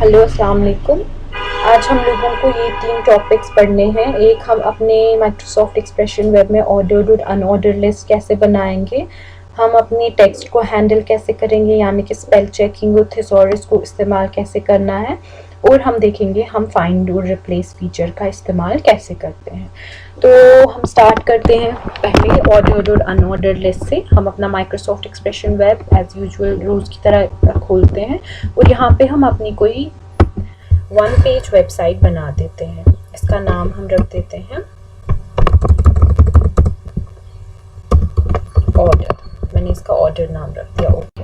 Hello अस्सलाम वालेकुम। आज हम लोगों को ये 3 टॉपिक्स पढ़ने हैं। एक, हम अपने माइक्रोसॉफ्ट एक्सप्रेशन वेब में ऑर्डर्ड और अनऑर्डर्ड लिस्ट कैसे बनाएंगे। हम अपनी टेक्स्ट को हैंडल कैसे करेंगे, यानी कि स्पेल चेकिंग और थिसॉरस को इस्तेमाल कैसे करना है। और हम देखेंगे हम फाइंड और रिप्लेस फीचर का इस्तेमाल कैसे करते हैं। तो हम स्टार्ट करते हैं पहले ऑर्डर्ड और अनऑर्डर्ड लिस्ट से। हम अपना Microsoft expression web as usual रोज़ की तरह खोलते हैं और यहाँ पे हम अपनी कोई 1 पेज वेबसाइट बना देते हैं। इसका नाम हम रख देते हैं ऑर्डर। मैंने इसका ऑर्डर नाम रख दिया। ओके,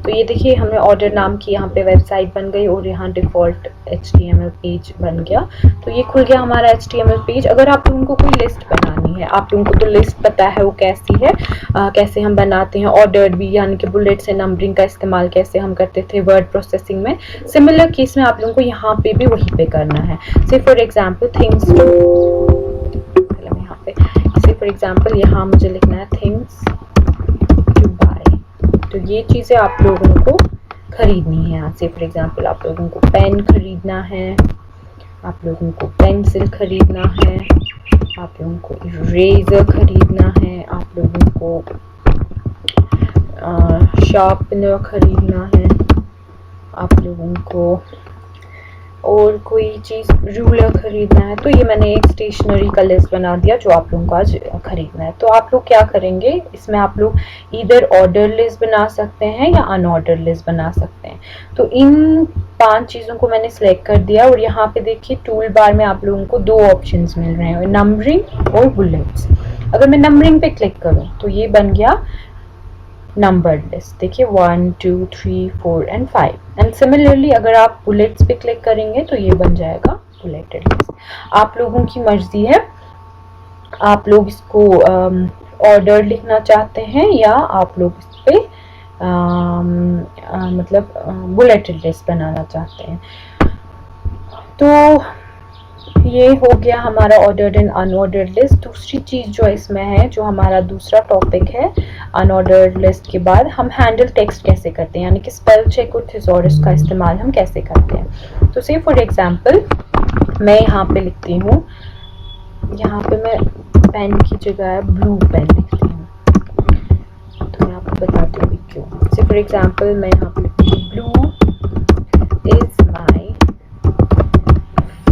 तो ये देखिए हमने ऑर्डर नाम की यहाँ पे वेबसाइट बन गई और यहाँ डिफ़ॉल्ट HTML पेज बन गया। तो ये खुल गया हमारा HTML पेज। अगर आप लोगों को कोई लिस्ट बनानी है, आप लोगों को तो लिस्ट पता है वो कैसी है, कैसे हम बनाते हैं ऑर्डर्ड भी, यानी कि बुलेट से नंबरिंग का इस्तेमाल कैसे हम करते थे वर्ड प्रोसेसिंग में। सिमिलर केस में आप लोगों को यहाँ पे भी वही पे करना है। से फॉर एग्जाम्पल थिंग्स टू, यहाँ पे से फॉर एग्जाम्पल यहाँ मुझे लिखना है थिंग्स टू बाय। तो ये चीज़ें आप लोगों को खरीदनी है। यहाँ से फॉर एग्जांपल आप लोगों को पेन खरीदना है, आप लोगों को पेंसिल खरीदना है, आप लोगों को इरेजर खरीदना है, आप लोगों को शार्पनर खरीदना है, आप लोगों को और कोई चीज़ रूलर खरीदना है। तो ये मैंने एक स्टेशनरी का लिस्ट बना दिया जो आप लोगों को आज खरीदना है। तो आप लोग क्या करेंगे, इसमें आप लोग इधर ऑर्डर लिस्ट बना सकते हैं या अनऑर्डर लिस्ट बना सकते हैं। तो इन 5 चीज़ों को मैंने सिलेक्ट कर दिया और यहाँ पे देखिए टूल बार में आप लोगों को 2 ऑप्शंस मिल रहे हैं, नंबरिंग और बुलेट्स। अगर मैं नंबरिंग पे क्लिक करूँ तो ये बन गया नंबर्ड लिस्ट। देखिए 1 2 3 4 एंड 5। एंड सिमिलरली अगर आप बुलेट्स पे क्लिक करेंगे तो ये बन जाएगा बुलेटेड लिस्ट। आप लोगों की मर्जी है, आप लोग इसको ऑर्डर लिखना चाहते हैं या आप लोग इस पे मतलब बुलेटेड लिस्ट बनाना चाहते हैं। तो ये हो गया हमारा ऑर्डर्ड एंड अनऑर्डर्ड लिस्ट। दूसरी चीज़ जो इसमें है, जो हमारा दूसरा टॉपिक है अनऑर्डर्ड लिस्ट के बाद, हम हैंडल टेक्स्ट कैसे करते हैं, यानी कि स्पेल चेक और थिसॉरस का इस्तेमाल हम कैसे करते हैं। तो से फॉर एग्जांपल मैं यहाँ पे लिखती हूँ, यहाँ पे मैं पेन की जगह ब्लू पेन लिखती हूँ। तो मैं आपको बताती हूँ क्यों। से फॉर एग्जांपल मैं यहाँ पे लिखती हूँ ब्लू इज माई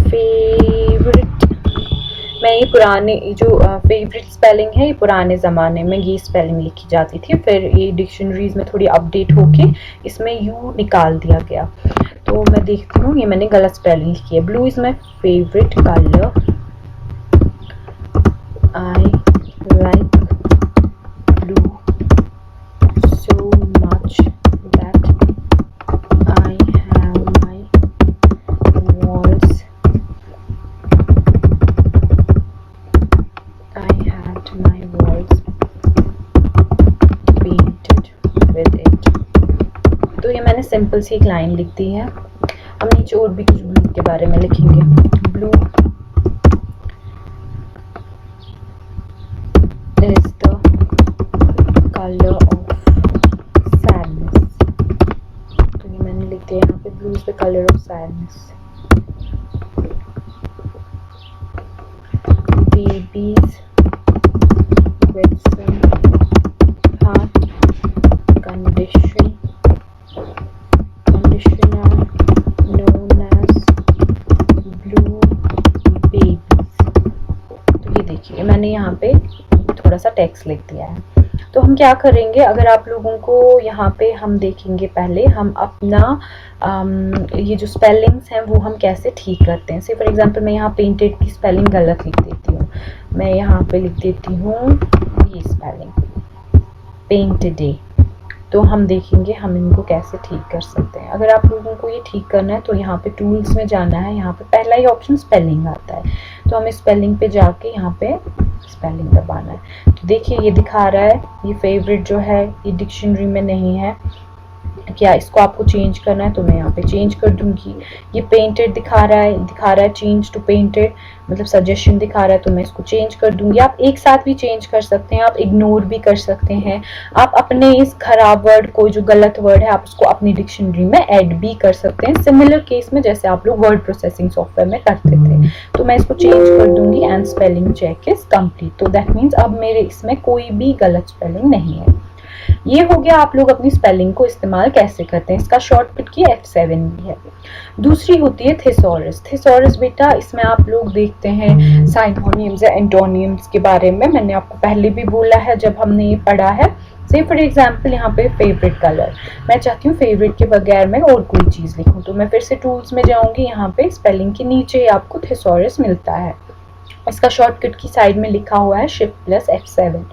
फेवरेट। मैं ये पुराने जो फेवरेट स्पेलिंग है, ये पुराने ज़माने में ये स्पेलिंग लिखी जाती थी, फिर ये डिक्शनरीज में थोड़ी अपडेट होके इसमें यू निकाल दिया गया। तो मैं देखती हूँ ये मैंने गलत स्पेलिंग लिखी है। Blue is my favourite colour, I like blue so much that I have my walls painted with it। तो ये मैंने सिंपल सी एक लाइन लिख दी है। हम नीचे और भी कुछ ब्लू के बारे में लिखेंगे। Blue is the color of sadness। तो ये मैंने लिख दिया यहाँ पे blue is the colour of sadness. Babies with some heart conditioner known as blue babies। तो ये देखिए मैंने यहाँ पे थोड़ा सा टेक्स्ट लिख दिया है। तो हम क्या करेंगे, अगर आप लोगों को यहाँ पे हम देखेंगे, पहले हम अपना ये जो स्पेलिंग्स हैं वो हम कैसे ठीक करते हैं। से फॉर एग्जांपल मैं यहाँ पेंटेड की स्पेलिंग गलत लिख देती हूँ। मैं यहाँ पे लिख देती हूँ ये स्पेलिंग पेंटेड। तो हम देखेंगे हम इनको कैसे ठीक कर सकते हैं। अगर आप लोगों को ये ठीक करना है तो यहाँ पे टूल्स में जाना है। यहाँ पे पहला ही ऑप्शन स्पेलिंग आता है, तो हमें स्पेलिंग पे जाके यहाँ पे स्पेलिंग दबाना है। तो देखिए ये दिखा रहा है ये फेवरेट जो है ये डिक्शनरी में नहीं है, क्या इसको आपको चेंज करना है तो मैं यहाँ पे चेंज कर दूंगी। ये पेंटेड दिखा रहा है चेंज टू पेंटेड, मतलब सजेशन दिखा रहा है, तो मैं इसको चेंज कर दूंगी। आप एक साथ भी चेंज कर सकते हैं, आप इग्नोर भी कर सकते हैं, आप अपने इस खराब वर्ड को, जो गलत वर्ड है, आप उसको अपनी डिक्शनरी में ऐड भी कर सकते हैं, सिमिलर केस में जैसे आप लोग वर्ड प्रोसेसिंग सॉफ्टवेयर में करते थे। तो मैं इसको चेंज कर दूंगी and spelling check is complete. तो दैट मीन्स अब मेरे इसमें कोई भी गलत स्पेलिंग नहीं है। ये हो गया आप लोग अपनी स्पेलिंग को इस्तेमाल कैसे करते हैं। इसका शॉर्टकट की F7 भी है। दूसरी होती है थिसॉरस। थिसॉरस बेटा इसमें आप लोग देखते हैं साइनोनिम्स या एंटोनिम्स के बारे में, मैंने आपको पहले भी बोला है जब हमने ये पढ़ा है। से फॉर एग्जाम्पल यहाँ पे फेवरेट कलर, मैं चाहती हूँ फेवरेट के बगैर मैं और कोई चीज़ लिखूँ, तो मैं फिर से टूल्स में जाऊँगी, यहाँ पे स्पेलिंग के नीचे आपको थिसॉरस मिलता है। इसका शॉर्टकट की साइड में लिखा हुआ है Shift+F7।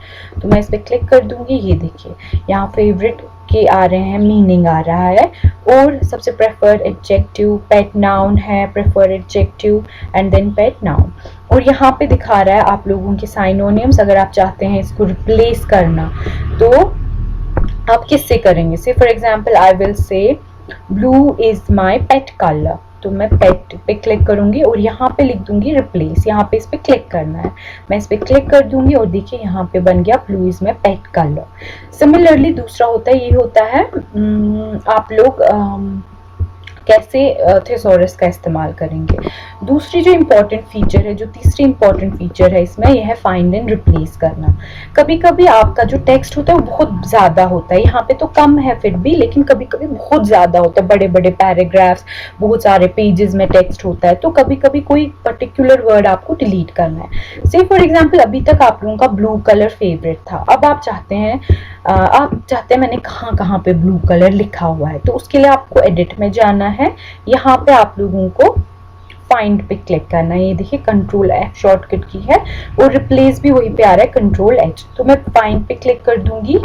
तो मैं इस पर क्लिक कर दूंगी। ये देखिए यहाँ फेवरेट के आ रहे हैं, मीनिंग आ रहा है, और सबसे प्रेफर्ड एडजेक्टिव, पेट नाउन है, preferred adjective and then pet noun. और यहाँ पे दिखा रहा है आप लोगों के साइनोनिम्स। अगर आप चाहते हैं इसको रिप्लेस करना तो आप किससे करेंगे। से for example I will say blue is my pet colour, तो मैं पेट पे क्लिक करूंगी और यहाँ पे लिख दूंगी रिप्लेस। यहाँ पे इस पे क्लिक करना है, मैं इस पे क्लिक कर दूंगी और देखिए यहाँ पे बन गया blue is my pet colour. Similarly दूसरा होता है, ये होता है आप लोग कैसे थिसॉरस का इस्तेमाल करेंगे। दूसरी जो इम्पोर्टेंट फीचर है, जो तीसरी इम्पोर्टेंट फीचर है इसमें, यह है फाइंड एंड रिप्लेस करना। कभी कभी आपका जो टेक्स्ट होता है वो बहुत ज़्यादा होता है, यहाँ पे तो कम है फिर भी, लेकिन कभी कभी बहुत ज़्यादा होता है, बड़े बड़े पैराग्राफ्स, बहुत सारे पेजेस में टेक्स्ट होता है, तो कभी कभी कोई पर्टिकुलर वर्ड आपको डिलीट करना है। से फॉर एग्जाम्पल अभी तक आप लोगों का ब्लू कलर फेवरेट था, अब आप चाहते हैं मैंने कहाँ कहाँ पे ब्लू कलर लिखा हुआ है, तो उसके लिए आपको एडिट में जाना है। यहाँ पे आप लोगों को फाइंड पे क्लिक करना है। ये देखिए Ctrl+F शॉर्टकट की है, और रिप्लेस भी वहीं पे आ रहा है Ctrl+H। तो मैं फाइंड पे क्लिक कर दूंगी।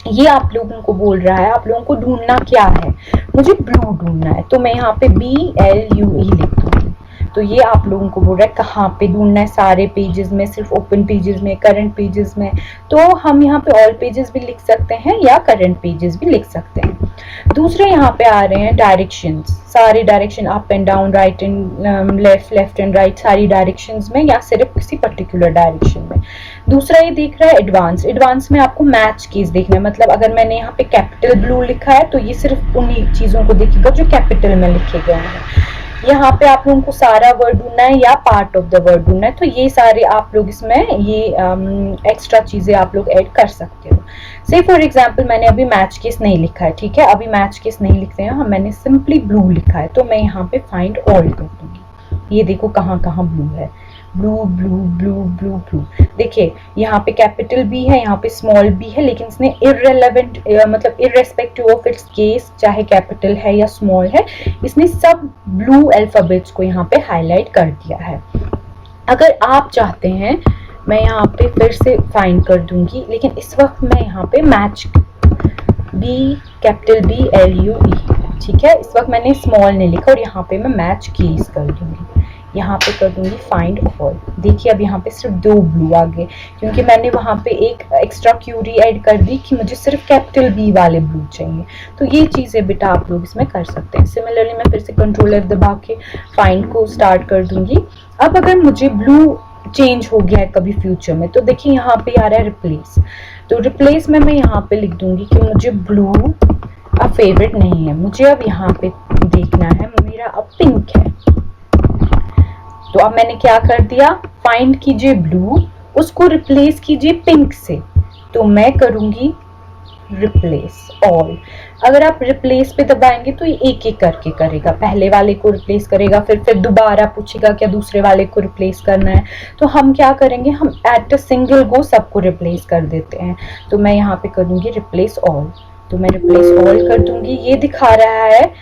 ये आप लोगों को बोल रहा है आप लोगों को ढूंढना क्या है, मुझे ब्लू ढूंढना है, तो मैं यहाँ पे BLUE लिख दूंगी। तो ये आप लोगों को बोल रहा है कहाँ पे ढूंढना है, सारे पेजेस में, सिर्फ ओपन पेजेस में, करंट पेजेस में। तो हम यहाँ पे ऑल पेजेस भी लिख सकते हैं या करंट पेजेस भी लिख सकते हैं। दूसरे यहाँ पे आ रहे हैं डायरेक्शंस, सारे direction, up and down, right and left, left and right, सारी डायरेक्शंस में या सिर्फ किसी पर्टिकुलर डायरेक्शन में। दूसरा ये देख रहा है एडवांस। एडवांस में आपको मैच कीज देखना है, मतलब अगर मैंने यहाँ पे कैपिटल ब्लू लिखा है तो ये सिर्फ उन्हीं चीज़ों को देखेगा जो कैपिटल में लिखे गए हैं। यहाँ पे आप लोगों को सारा वर्ड ढूंढना है या पार्ट ऑफ द वर्ड ढूंढना है, तो ये सारे आप लोग इसमें ये एक्स्ट्रा चीज़ें आप लोग ऐड कर सकते हो। से फॉर एग्जांपल मैंने अभी मैच केस नहीं लिखा है, ठीक है, अभी मैच केस नहीं लिखते हैं हम, मैंने सिंपली ब्लू लिखा है, तो मैं यहाँ पे फाइंड ऑल कर दूंगी। ये देखो कहाँ कहाँ ब्लू है, blue blue blue blue blue. देखिए यहाँ पे कैपिटल भी है, यहाँ पे स्मॉल भी है, लेकिन इसने इररेलेवेंट मतलब इररेस्पेक्टिव ऑफ इट्स केस, चाहे कैपिटल है या स्मॉल है, इसने सब ब्लू अल्फाबेट्स को यहाँ पे हाईलाइट कर दिया है। अगर आप चाहते हैं, मैं यहाँ पे फिर से फाइंड कर दूंगी, लेकिन इस वक्त मैं यहाँ पे मैच BLUE, ठीक है, इस वक्त मैंने स्मॉल नहीं लिखा, और यहाँ पे मैं मैच कीज कर दूंगी, यहाँ पे कर दूंगी फाइंड ऑल। देखिए अब यहाँ पे सिर्फ 2 ब्लू आ गए, क्योंकि मैंने वहाँ पे एक एक्स्ट्रा क्यूरी ऐड कर दी कि मुझे सिर्फ कैपिटल B वाले ब्लू चाहिए। तो ये चीज़ें बेटा आप लोग इसमें कर सकते हैं। सिमिलरली मैं फिर से Ctrl+F दबा के फाइंड को स्टार्ट कर दूंगी। अब अगर मुझे ब्लू चेंज हो गया है कभी फ्यूचर में, तो देखिए यहाँ पे आ रहा है रिप्लेस, तो रिप्लेस में मैं यहाँ पे लिख दूंगी कि मुझे ब्लू अब फेवरेट नहीं है, मुझे अब यहाँ पे देखना है, मेरा अब पिंक है। तो अब मैंने क्या कर दिया, फाइंड कीजिए ब्लू, उसको रिप्लेस कीजिए पिंक से, तो मैं करूंगी रिप्लेस ऑल। अगर आप रिप्लेस पे दबाएंगे तो ये एक एक करके करेगा, पहले वाले को रिप्लेस करेगा, फिर दोबारा पूछेगा क्या दूसरे वाले को रिप्लेस करना है। तो हम क्या करेंगे, हम एट अ सिंगल गो सबको रिप्लेस कर देते हैं। तो मैं यहाँ पे करूंगी रिप्लेस ऑल, तो मैं रिप्लेस ऑल कर दूंगी। ये दिखा रहा है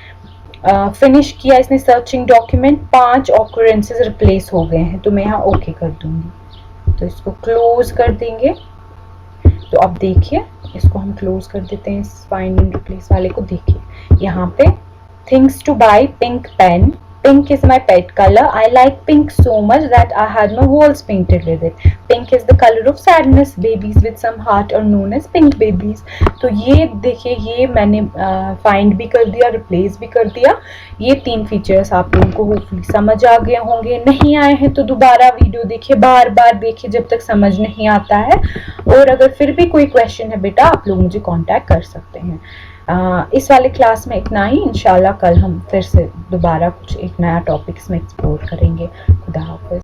फिनिश किया इसने सर्चिंग डॉक्यूमेंट, 5 ऑकरेंसेस रिप्लेस हो गए हैं, तो मैं यहाँ ओके कर दूंगी। तो इसको क्लोज कर देंगे। तो अब देखिए इसको हम क्लोज कर देते हैं, फाइंड एंड रिप्लेस वाले को। देखिए यहाँ पे things to buy pink pen, Pink is my pet color. I like pink so much that I had my walls painted with it. Pink is the color of sadness. Babies with some heart are known as pink babies. तो ये देखिए, ये मैंने find भी कर दिया, replace भी कर दिया। ये 3 फीचर्स आप लोगों को होपफुली समझ आ गए होंगे। नहीं आए हैं तो दोबारा वीडियो देखिए, बार बार देखिए जब तक समझ नहीं आता है। और अगर फिर भी कोई क्वेश्चन है बेटा, आप लोग मुझे कांटेक्ट कर सकते हैं। इस वाले क्लास में इतना ही। इंशाल्लाह कल हम फिर से दोबारा कुछ एक नया टॉपिक्स में एक्सप्लोर करेंगे। खुदा हाफिज़।